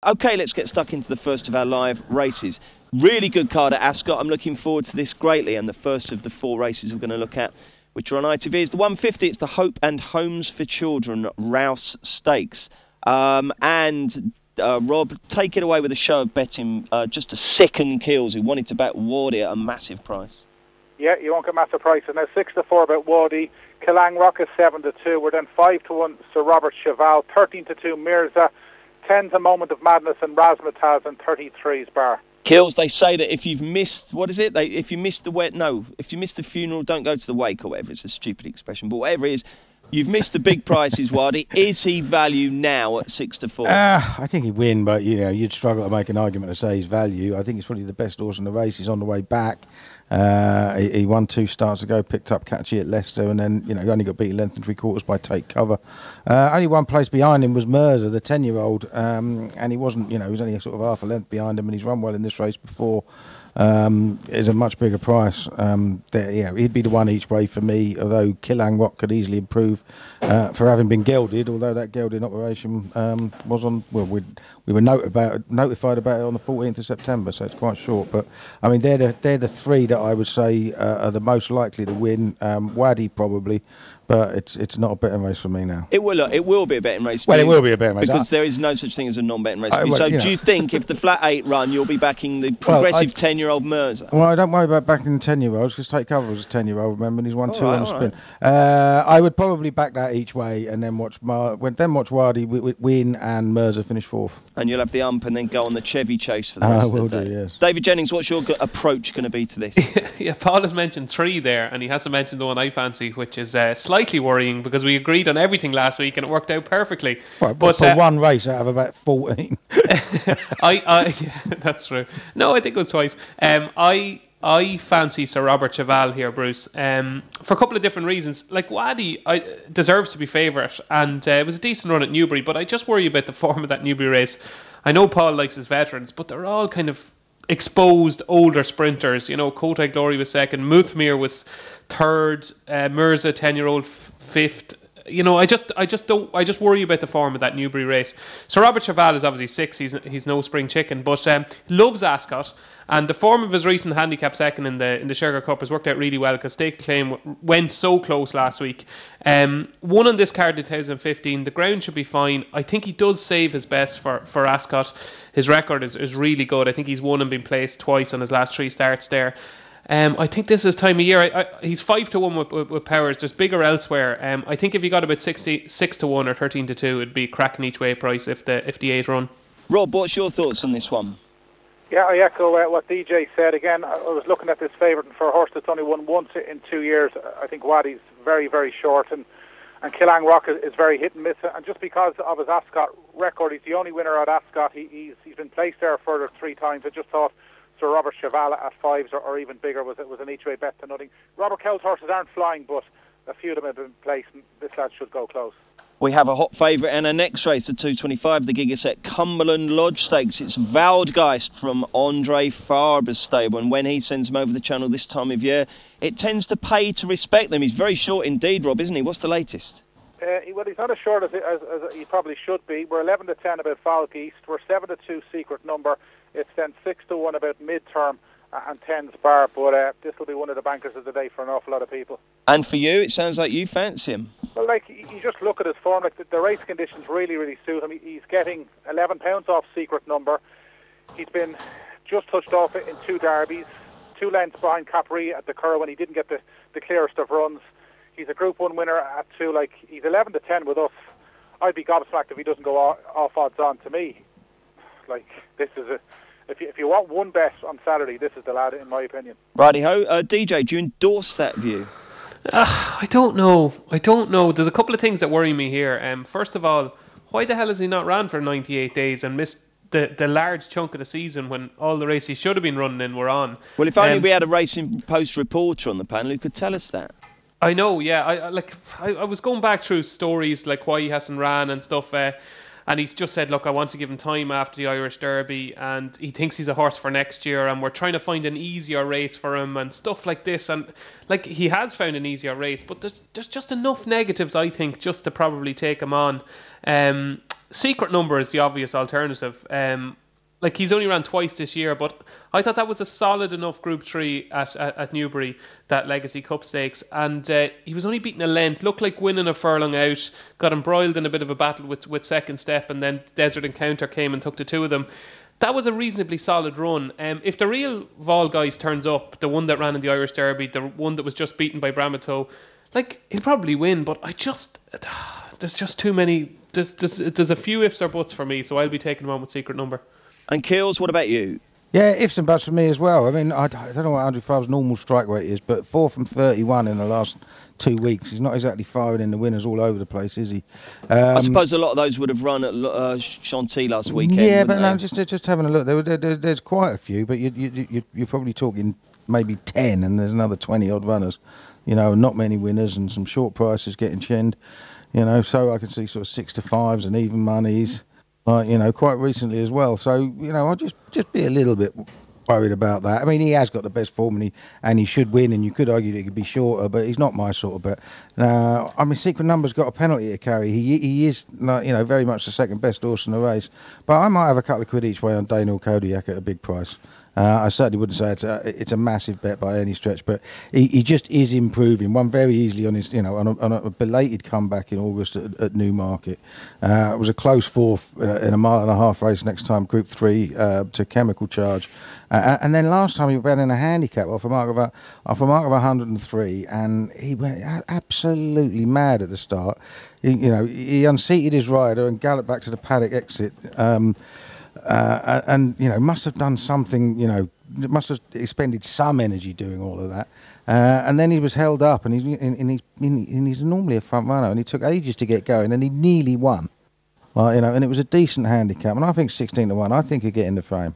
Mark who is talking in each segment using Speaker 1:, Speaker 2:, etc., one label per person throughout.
Speaker 1: Okay, let's get stuck into the first of our live races. Really good card at Ascot. I'm looking forward to this greatly. And the first of the 4 races we're going to look at, which are on ITV, is the 150. It's the Hope and Homes for Children Rouse Stakes. Rob, take it away with a show of betting just a second kills who wanted to bet Wardy at a massive price.
Speaker 2: Yeah, you won't get massive prices. Now 6-4 about Wardy. Killang Rock is 7-2. We're then 5-1 Sir Robert Cheval, 13-2 Mirza, 10's A Moment of Madness and Razzmatazz, and 33's Bar.
Speaker 1: Kills, they say that if you've missed, what is it? If you missed the funeral, don't go to the wake or whatever. It's a stupid expression, but whatever it is, you've missed the big prices, Wardy. Is he value now at 6-4?
Speaker 3: I think he'd win, but you'd struggle to make an argument to say he's value. I think he's probably the best horse in the race. He's on the way back. He won 2 starts ago, picked up Catchy at Leicester, and then he only got beaten length and 3/4 by Take Cover. Only one place behind him was Mirza, the 10-year-old, and he wasn't. He was only sort of half a length behind him, and he's run well in this race before. Is a much bigger price. He'd be the one each way for me, although Killang Rock could easily improve for having been gelded, although that gelding operation was on, we were notified about it on the 14th of September, so it's quite short. But, I mean, they're the 3 that I would say are the most likely to win. Waddy probably, but it's not a betting race for me now.
Speaker 1: It will be a betting race for
Speaker 3: Well,
Speaker 1: you,
Speaker 3: it will be a betting race.
Speaker 1: because there is no such thing as a non-betting race for you. So do you think if the flat 8 run, you'll be backing the progressive 10-year-old Mirza?
Speaker 3: Well, I don't worry about backing 10-year-olds because Take Cover was a 10-year-old, remember, and he's won 2 on the spin. I would probably back that each way and then watch Wardy win and Mirza finish 4th.
Speaker 1: And you'll have the ump and then go on the Chevy chase for the rest of the day.
Speaker 3: Yes.
Speaker 1: David Jennings, what's your approach going to be to this?
Speaker 4: Yeah, Paul has mentioned 3 there, and he hasn't mentioned the one I fancy, which is slightly worrying because we agreed on everything last week and it worked out perfectly.
Speaker 3: Right, but for one race out of about 14.
Speaker 4: Yeah, that's true. No, I think it was twice. I fancy Sir Robert Cheval here, Bruce, for a couple of different reasons. Like, Waddy deserves to be favourite, and it was a decent run at Newbury, but I just worry about the form of that Newbury race. I know Paul likes his veterans, but they're all kind of exposed older sprinters. Kotay Glory was 2nd, Muthmir was 3rd, Mirza 10-year-old 5th. I just worry about the form of that Newbury race. So Robert Cheval is obviously 6th. He's no spring chicken, but loves Ascot, and the form of his recent handicap 2nd in the Sugar Cup has worked out really well because Stake Claim went so close last week. Won on this card in 2015. The ground should be fine. I think he does save his best for Ascot. His record is really good. I think he's won and been placed twice on his last 3 starts there. I think this is time of year. He's 5-1 with Powers. There's bigger elsewhere. I think if he got about 6-1 or 13-2, it'd be cracking each way price if the 8 run.
Speaker 1: Rob, what's your thoughts on this one?
Speaker 2: Yeah, I echo what DJ said. Again, I was looking at this favourite, and for a horse that's only won once in 2 years, I think Waddy's very, very short, and Killang Rock is very hit and miss. And just because of his Ascot record, he's the only winner at Ascot. He's been placed there a further 3 times. I just thought Sir Robert Cheval at 5s or even bigger was an each way bet to nothing. Robert Kel's horses aren't flying, but a few of them have been placed, and this lad should go close.
Speaker 1: We have a hot favourite in our next race, the 225, the Gigaset Cumberland Lodge Stakes. It's Waldgeist from Andre Farber's stable, and when he sends him over the channel this time of year, it tends to pay to respect them. He's very short indeed, Rob, isn't he? What's the latest?
Speaker 2: Well, he's not as short as he probably should be. We're 11-10 about Waldgeist. We're 7-2 Secret Number. It's then 6-1 about Midterm and 10's Bar. But this will be one of the bankers of the day for an awful lot of people.
Speaker 1: And for you, it sounds like you fancy him.
Speaker 2: Well, you just look at his form. The race conditions really, really suit him. He's getting £11 off Secret Number. He's been just touched off it in 2 derbies, 2 lengths behind Capri at the Curragh when he didn't get the clearest of runs. He's a Group 1 winner at 2. He's 11-10 with us. I'd be gobsmacked if he doesn't go off odds on to me. This is if you want one bet on Saturday, this is the lad, in my opinion.
Speaker 1: Righty-ho. DJ, do you endorse that view?
Speaker 4: I don't know. There's a couple of things that worry me here. First of all, why the hell has he not ran for 98 days and missed the large chunk of the season when all the races he should have been running in were on? Well,
Speaker 1: if only we had a Racing Post reporter on the panel who could tell us that.
Speaker 4: I know, yeah. I was going back through stories like why he hasn't ran and stuff, and he's just said, look, I want to give him time after the Irish Derby, and he thinks he's a horse for next year, and we're trying to find an easier race for him and stuff like this. And he has found an easier race, but there's just enough negatives, I think, just to probably take him on. Secret Number is the obvious alternative. Like, he's only ran twice this year, but I thought that was a solid enough Group 3 at Newbury, that Legacy Cup Stakes. And he was only beaten a length, looked like winning a furlong out, got embroiled in a bit of a battle with Second Step, and then Desert Encounter came and took the two of them. That was a reasonably solid run. If the real Vol guys turns up, the one that ran in the Irish Derby, the one that was just beaten by Bramato, like, he'll probably win, but there's just too many. There's a few ifs or buts for me, so I'll be taking him on with Secret Number.
Speaker 1: And Keels, what about you?
Speaker 3: Yeah, ifs and buts for me as well. I mean, I don't know what Andrew Farr's normal strike rate is, but 4 from 31 in the last 2 weeks. He's not exactly firing in the winners all over the place, is he?
Speaker 1: I suppose a lot of those would have run at Chantilly last weekend.
Speaker 3: Yeah, but no, just having a look. There's quite a few, but you're probably talking maybe 10, and there's another 20 odd runners. You know, not many winners and some short prices getting chinned. You know, so I can see sort of 6 to 5s and even monies. You know, quite recently as well. So, you know, I'll just be a little bit worried about that. I mean, he has got the best form and he should win, and you could argue that he could be shorter, but he's not my sort of bet. I mean, Secret Number's got a penalty to carry. He is, you know, very much the second best horse in the race. But I might have a couple of quid each way on Daniel Kodiak at a big price. I certainly wouldn't say it's a massive bet by any stretch, but he just is improving. Won very easily on his, you know, on a belated comeback in August at Newmarket. It was a close fourth in a 1.5 mile race next time, Group 3 to Chemical Charge, and then last time he ran in a handicap off a mark of 103, and he went absolutely mad at the start. He unseated his rider and galloped back to the paddock exit. And you know, must have done something. You know, must have expended some energy doing all of that. And then he was held up, and he's normally a front runner, and he took ages to get going, and he nearly won. Well, you know, and it was a decent handicap, and I think 16 to 1. I think he'll get in the frame.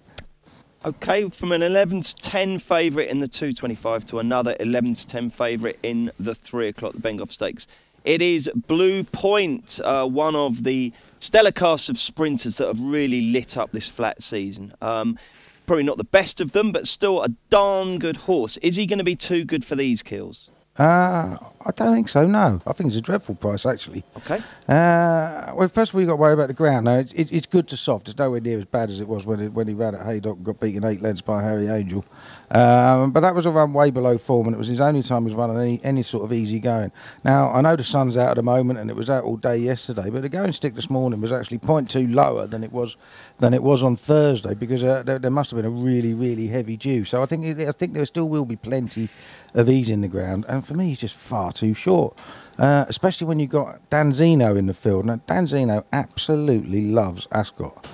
Speaker 1: Okay, from an 11 to 10 favourite in the 225 to another 11 to 10 favourite in the 3 o'clock, the Bengoff Stakes. It is Blue Point, one of the stellar cast of sprinters that have really lit up this flat season. Probably not the best of them, but still a darn good horse. Is he going to be too good for these kills?
Speaker 3: I don't think so, no. I think it's a dreadful price, actually.
Speaker 1: Okay.
Speaker 3: Well, first of all, you've got to worry about the ground. Now, it's good to soft. It's nowhere near as bad as it was when he ran at Haydock and got beaten 8 lengths by Harry Angel. But that was a run way below form, and it was his only time he was running any sort of easy going. Now, I know the sun's out at the moment, and it was out all day yesterday, but the going stick this morning was actually 0.2 lower than it was on Thursday, because there must have been a really, really heavy dew. So I think there still will be plenty of ease in the ground, and for me, he's just far too short. Especially when you've got Danzino in the field. Now, Danzino absolutely loves Ascot.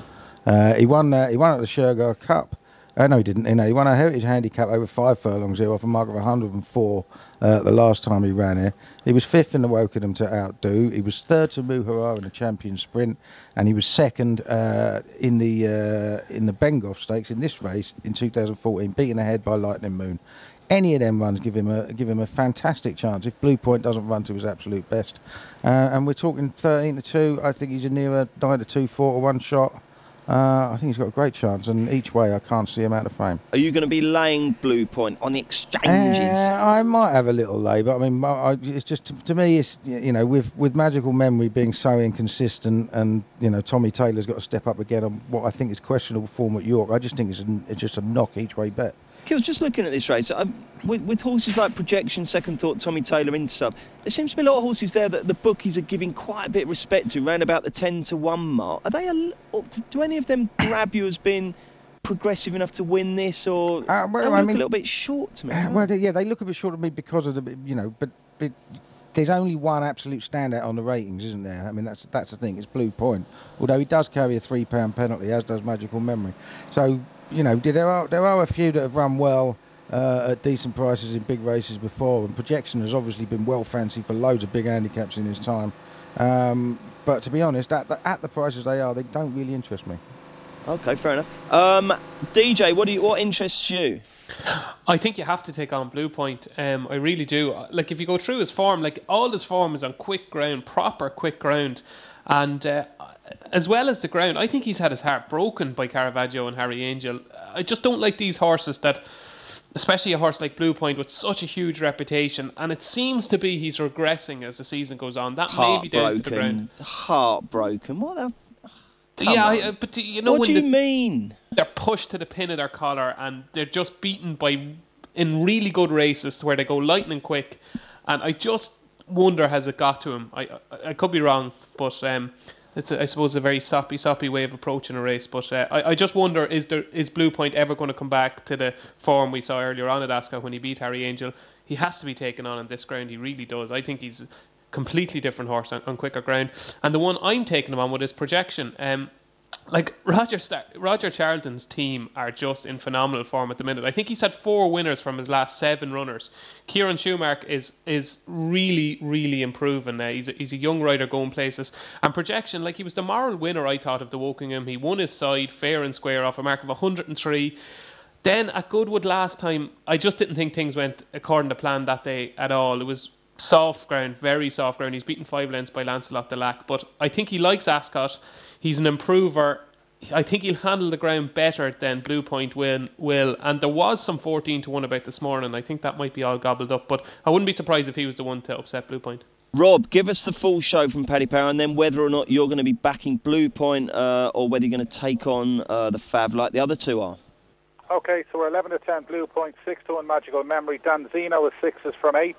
Speaker 3: He won at the Shergar Cup. No, he didn't. He won a Heritage Handicap over 5 furlongs here off a mark of 104 the last time he ran here. He was 5th in the Wokingham to Outdo. He was 3rd to Muhara in the Champion Sprint, and he was 2nd in the Bengoff Stakes in this race in 2014, beaten ahead by Lightning Moon. Any of them runs give him a fantastic chance if Blue Point doesn't run to his absolute best. And we're talking 13 to 2. I think he's a nearer 9 to 2, 4 to 1 shot. I think he's got a great chance, and each way I can't see him out of frame.
Speaker 1: Are you going to be laying Blue Point on the exchanges?
Speaker 3: I might have a little lay, but I mean, it's just to me, it's, you know, with Magical Memory being so inconsistent, and you know, Tommy Taylor's got to step up again on what I think is questionable form at York. I just think it's just a knock each way bet.
Speaker 1: Kills, just looking at this race, with horses like Projection, Second Thought, Tommy Taylor, Intersub, there seems to be a lot of horses there that the bookies are giving quite a bit of respect to, around about the 10 to 1 mark. Are they? Do any of them grab you as being progressive enough to win this, or they look a little bit short to me?
Speaker 3: They look a bit short to me because of the, you know, but there's only one absolute standout on the ratings, isn't there? I mean, that's the thing. It's Blue Point, although he does carry a £3 penalty, as does Magical Memory. So, you know, there are a few that have run well at decent prices in big races before, and Projection has obviously been well fancied for loads of big handicaps in his time. But to be honest, at the prices they don't really interest me.
Speaker 1: Okay, fair enough. DJ, what interests you?
Speaker 4: I think you have to take on Blue Point. I really do. Like, if you go through his form, like, all his form is on quick ground, proper quick ground, and as well as the ground, I think he's had his heart broken by Caravaggio and Harry Angel. I just don't like these horses that, especially a horse like Blue Point with such a huge reputation, and it seems to be he's regressing as the season goes on. That may be down to the ground.
Speaker 1: Heartbroken. What the... Come on.
Speaker 4: But you know,
Speaker 1: What
Speaker 4: when
Speaker 1: do you mean?
Speaker 4: they're pushed to the pin of their collar and they're just beaten in really good races where they go lightning quick, and I just wonder, has it got to him? I could be wrong, but it's I suppose a very soppy way of approaching a race. But I just wonder, is Blue Point ever going to come back to the form we saw earlier on at Ascot when he beat Harry Angel? He has to be taken on this ground. He really does. I think he's a completely different horse on quicker ground. And the one I'm taking him on with is Projection. Like Roger Charlton's team are just in phenomenal form at the minute. I think he's had 4 winners from his last 7 runners. Kieran Schumacher is really improving now. He's a young rider going places. And Projection, like, he was the moral winner, I thought, of the Wokingham. He won his side fair and square off a mark of 103. Then at Goodwood last time, I just didn't think things went according to plan that day at all. It was soft ground, very soft ground. He's beaten 5 lengths by Lancelot Delac, but I think he likes Ascot. He's an improver. I think he'll handle the ground better than Blue Point will. And there was some 14-1 about this morning. I think that might be all gobbled up, but I wouldn't be surprised if he was the one to upset Blue Point.
Speaker 1: Rob, give us the full show from Paddy Power, and then whether or not you're going to be backing Blue Point or whether you're going to take on the Fav like the other two are.
Speaker 2: Okay, so we're 11-10 Blue Point, 6-1 Magical Memory. Danzino with 6s from 8s.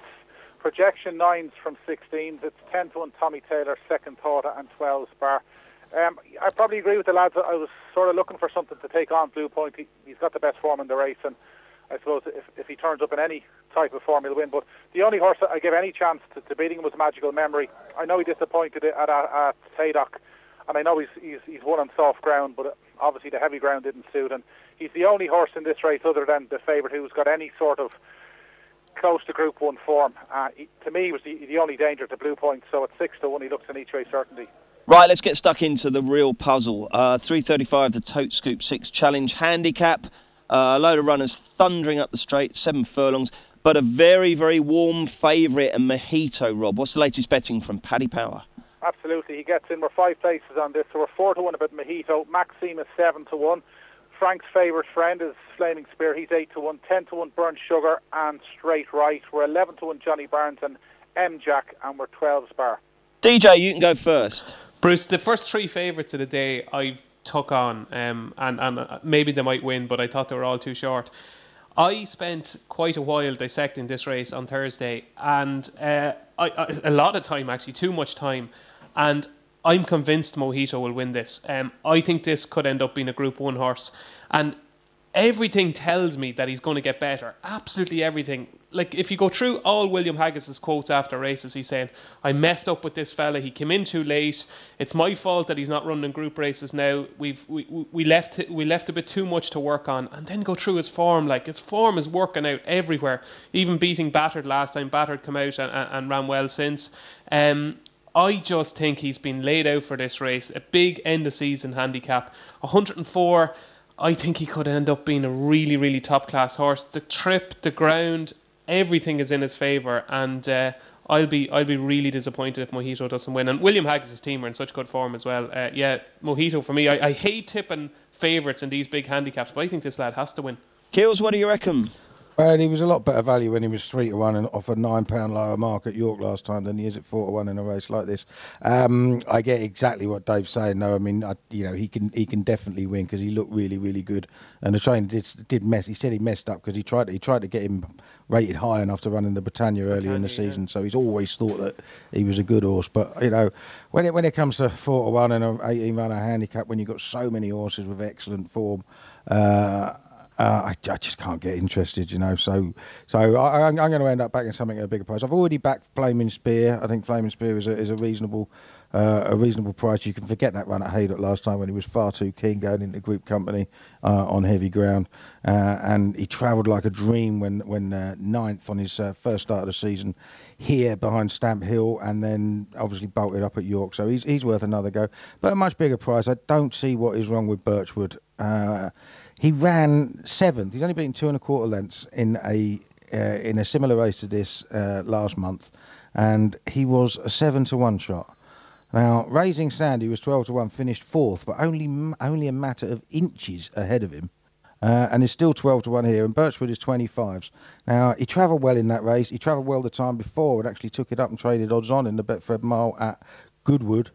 Speaker 2: Projection 9s from 16s. It's 10-1 Tommy Taylor, Second Thought, and 12s Bar. I probably agree with the lads. I was sort of looking for something to take on Blue Point. He's got the best form in the race, and I suppose if he turns up in any type of form, he'll win. But the only horse that I give any chance to beating him was Magical Memory. I know he disappointed at Haydock, and I know he's won on soft ground, but obviously the heavy ground didn't suit, and he's the only horse in this race other than the favourite who's got any sort of close to Group 1 form. To me, he was the only danger to Blue Point, so at 6-1 he looks in each way certainty.
Speaker 1: Right, let's get stuck into the real puzzle. 3:35, the Tote Scoop 6 Challenge Handicap. A load of runners thundering up the straight, 7 furlongs, but a very, very warm favourite, and Mojito. Rob, what's the latest betting from Paddy Power?
Speaker 2: Absolutely, he gets in. We're 5 places on this, so we're 4-1 about Mojito. Maxime is 7-1. Frank's favourite friend is Flaming Spear. He's 8-1. 10-1 Burnt Sugar and Straight Right. We're 11-1 Johnny Barnes and M Jack, and we're 12s Bar.
Speaker 1: DJ, you can go first.
Speaker 4: Bruce, the first 3 favourites of the day I've took on, and maybe they might win, but I thought they were all too short. I spent quite a while dissecting this race on Thursday, and a lot of time, actually, too much time, and I'm convinced Mojito will win this. I think this could end up being a Group 1 horse, and everything tells me that he's going to get better. Absolutely everything. Like, if you go through all William Haggis's quotes after races, he's saying, I messed up with this fella, he came in too late, it's my fault that he's not running group races now, we left a bit too much to work on. And then go through his form, like, his form is working out everywhere, even beating Battered last time. Battered come out and ran well since. I just think he's been laid out for this race, a big end of season handicap. 104, I think he could end up being a really, really top class horse. The trip, the ground, everything is in his favour, and I'll be really disappointed if Mojito doesn't win. And William Haggis's team are in such good form as well. Yeah, Mojito for me. I hate tipping favourites in these big handicaps, but I think this lad has to win.
Speaker 1: Keels, what do you reckon?
Speaker 3: Well, he was a lot better value when he was 3-1 and off a £9 lower mark at York last time than he is at 4-1 in a race like this. I get exactly what Dave's saying, though. I mean, he can definitely win because he looked really, really good. And the trainer did mess. He said he messed up because he tried to get him rated high enough to run in the Britannia earlier in the season. Yeah. So he's always thought that he was a good horse. But when it comes to 4-1 and an 18-runner handicap, when you've got so many horses with excellent form. I just can't get interested, So I'm going to end up backing something at a bigger price. I've already backed Flaming Spear. I think Flaming Spear is a reasonable price. You can forget that run at Haydock last time when he was far too keen going into group company on heavy ground, and he travelled like a dream when ninth on his first start of the season here behind Stamp Hill, and then obviously bolted up at York. So he's worth another go, but a much bigger price. I don't see what is wrong with Birchwood. He ran 7th. He's only beaten 2 1/4 lengths in a similar race to this last month, and he was a 7-1 shot. Now, Raising Sandy was 12-1, finished 4th, but only a matter of inches ahead of him, and is still 12-1 here. And Birchwood is 25s. Now, he travelled well in that race. He travelled well the time before and actually took it up and traded odds on in the Betfred Mile at Goodwood.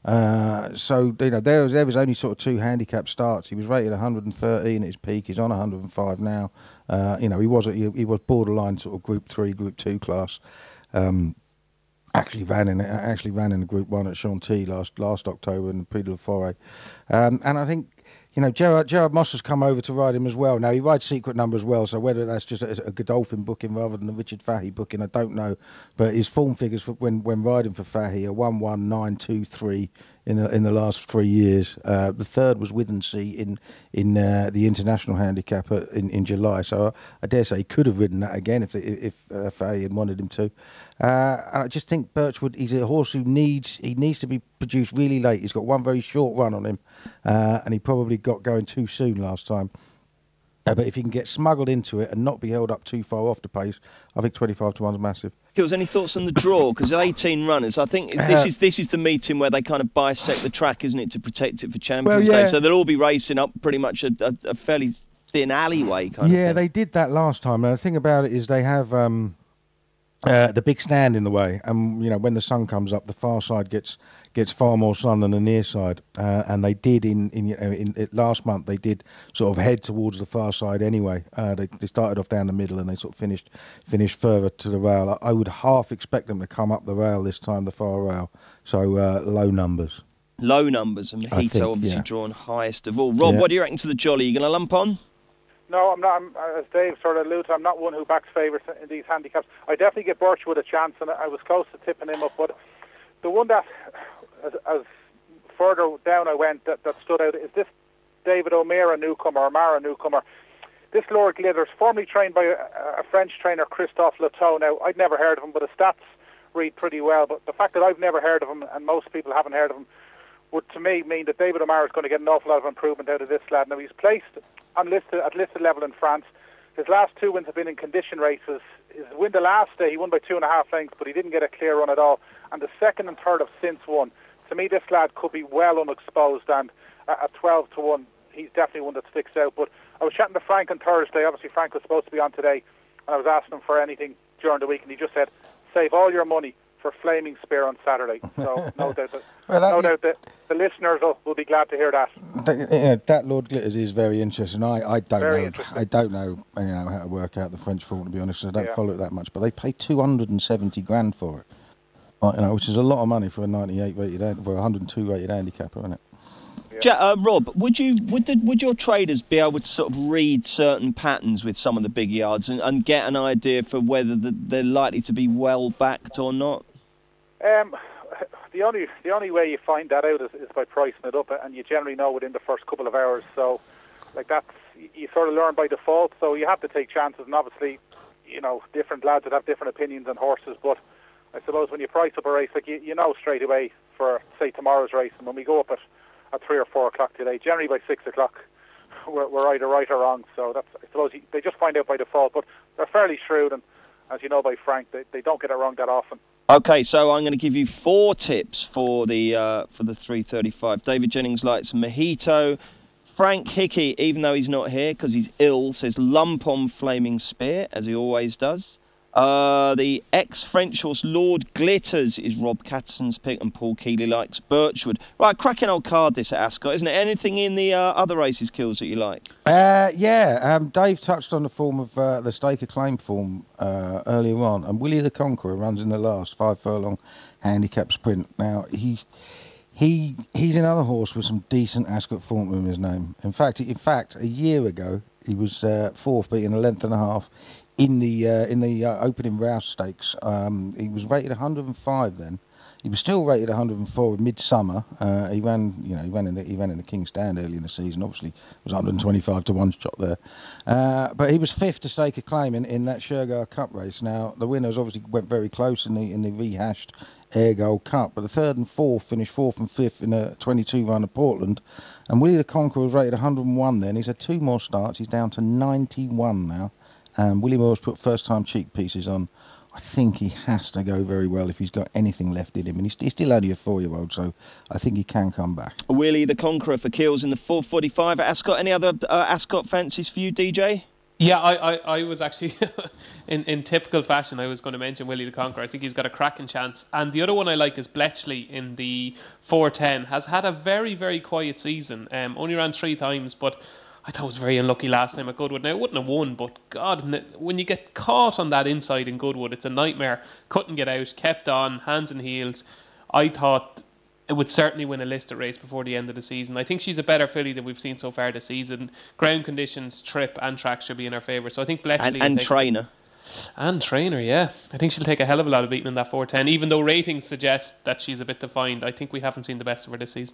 Speaker 3: So there was only sort of 2 handicap starts. He was rated 113 at his peak. He's on 105 now. He was borderline sort of Group 3, Group 2 class. Actually ran in the Group 1 at Chantilly last October in the Prix de la Forêt. And I think, Gerard Moss has come over to ride him as well. Now, he rides Secret Number as well, so whether that's just a Godolphin booking rather than a Richard Fahey booking, I don't know. But his form figures when riding for Fahey are 1-1, 9, 2, 3 in the last 3 years. The third was Withensea in the international handicap in July. So I dare say he could have ridden that again if Fahey had wanted him to. And I just think Birchwood, he's a horse who needs to be produced really late. He's got one very short run on him, and he probably got going too soon last time. But if he can get smuggled into it and not be held up too far off the pace, I think 25-1 is massive.
Speaker 1: Kills, any thoughts on the draw? Because 18 runners, I think this is the meeting where they kind of bisect the track, isn't it, to protect it for Champions Day? So they'll all be racing up pretty much a fairly thin alleyway kind of thing.
Speaker 3: Yeah, they did that last time. And the thing about it is they have the big stand in the way, and when the sun comes up, the far side gets far more sun than the near side. And they did in last month. They did sort of head towards the far side anyway. They started off down the middle and they sort of finished further to the rail. I would half expect them to come up the rail this time, the far rail. So low numbers.
Speaker 1: Low numbers, and Mojito obviously drawn highest of all. Rob, what do you reckon to the Jolly? You going to lump on?
Speaker 2: No, I'm not. As Dave sort of alluded to, I'm not one who backs favourites in these handicaps. I definitely give Birchwood a chance, and I was close to tipping him up. But the one that, as further down I went, that stood out is this David O'Meara newcomer. This Lord Glitters, formerly trained by a French trainer, Christophe Lateau. Now, I'd never heard of him, but his stats read pretty well. But the fact that I've never heard of him, and most people haven't heard of him, would to me mean that David O'Meara is going to get an awful lot of improvement out of this lad. Now, he's placed at listed level in France. His last 2 wins have been in condition races. His win the last day, he won by 2.5 lengths, but he didn't get a clear run at all. And the second and third have since won. To me, this lad could be well unexposed, and at 12-1, he's definitely one that sticks out. But I was chatting to Frank on Thursday. Obviously, Frank was supposed to be on today, and I was asking him for anything during the week, and he just said, save all your money for Flaming Spear on Saturday. So no doubt that the listeners will be glad to hear that.
Speaker 3: That Lord Glitters is very interesting. I don't know how to work out the French form, to be honest. I don't follow it that much, but they pay 270 grand for it, which is a lot of money for a 98 rated, for a 102 rated handicapper, isn't it?
Speaker 1: Rob, would your traders be able to sort of read certain patterns with some of the big yards and get an idea for whether they're likely to be well backed or not?
Speaker 2: The only way you find that out is by pricing it up, and you generally know within the first couple of hours. So, that's you sort of learn by default. So you have to take chances, and obviously, different lads that have different opinions on horses. But I suppose when you price up a race, you know straight away for say tomorrow's race, and when we go up at 3 or 4 o'clock today, generally by 6 o'clock, we're either right or wrong. So I suppose they just find out by default. But they're fairly shrewd, and as you know by Frank, they don't get it wrong that often.
Speaker 1: Okay, so I'm going to give you 4 tips for the 3:35. David Jennings likes Mojito. Frank Hickey, even though he's not here because he's ill, says lump on Flaming Spear, as he always does. The ex-French horse Lord Glitters is Rob Catterson's pick, and Paul Keeley likes Birchwood. Right, cracking old card this at Ascot, isn't it? Anything in the other races, Kills, that you like?
Speaker 3: Dave touched on the form of the Stake of Claim form earlier on, and Willie the Conqueror runs in the last 5 furlong handicap sprint. Now, he's another horse with some decent Ascot form in his name. In fact, a year ago, he was 4th, beating a length and a half. In the opening Rouse Stakes, he was rated 105 then. He was still rated 104 in midsummer. He ran in the King's Stand early in the season. Obviously, it was 125-1 shot there. But he was 5th to Stake a Claim in that Shergar Cup race. Now the winners obviously went very close in the rehashed Air Gold Cup, but the 3rd and 4th finished 4th and 5th in a 22 run at Portland. And Willie the Conqueror was rated 101 then. He's had 2 more starts. He's down to 91 now. Willie Moore's put first-time cheek pieces on. I think he has to go very well if he's got anything left in him. And he's still only a 4-year-old, so I think he can come back.
Speaker 1: Willie the Conqueror for Kills in the 4:45 at Ascot. Any other Ascot fancies for you, DJ?
Speaker 4: Yeah, I was actually, in typical fashion, I was going to mention Willie the Conqueror. I think he's got a cracking chance. And the other one I like is Bletchley in the 4:10. Has had a very, very quiet season. Only ran 3 times, but I thought it was very unlucky last time at Goodwood. Now, it wouldn't have won, but God, when you get caught on that inside in Goodwood, it's a nightmare. Couldn't get out, kept on, hands and heels. I thought it would certainly win a listed race before the end of the season. I think she's a better filly than we've seen so far this season. Ground conditions, trip and track should be in her favour. So I think Bletchley...
Speaker 1: And trainer.
Speaker 4: And trainer, yeah. I think she'll take a hell of a lot of beating in that 4:10. Even though ratings suggest that she's a bit defined, I think we haven't seen the best of her this season.